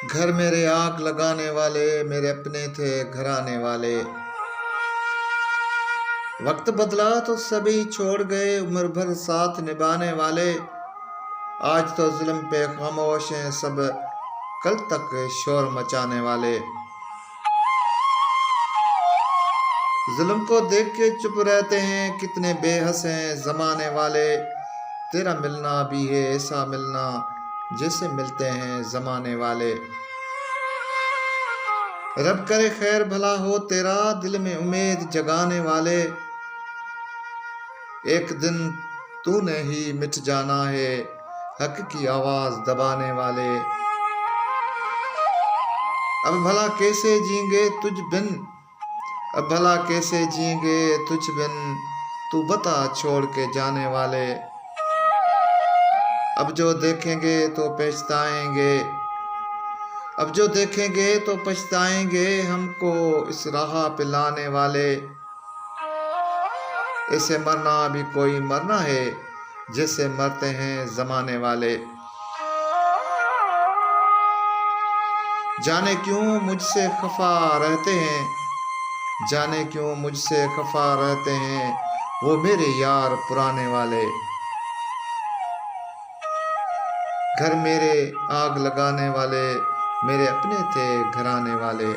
घर मेरे आग लगाने वाले मेरे अपने थे घराने वाले। वक्त बदला तो सभी छोड़ गए उम्र भर साथ निभाने वाले। आज तो जुल्म पे खामोश हैं सब, कल तक शोर मचाने वाले। जुल्म को देख के चुप रहते हैं कितने बेहस हैं जमाने वाले। तेरा मिलना भी है ऐसा मिलना जैसे मिलते हैं जमाने वाले। रब करे खैर भला हो तेरा दिल में उम्मीद जगाने वाले। एक दिन तूने ही मिट जाना है हक की आवाज दबाने वाले। अब भला कैसे जीएंगे तुझ बिन, अब भला कैसे जीएंगे तुझ बिन, तू बता छोड़ के जाने वाले। अब जो देखेंगे तो पछताएंगे, अब जो देखेंगे तो पछताएंगे हमको इस राह पे लाने वाले। ऐसे मरना भी कोई मरना है जैसे मरते हैं जमाने वाले। जाने क्यों मुझसे खफा रहते हैं, जाने क्यों मुझसे खफा रहते हैं वो मेरे यार पुराने वाले। घर मेरे आग लगाने वाले मेरे अपने थे घराने वाले।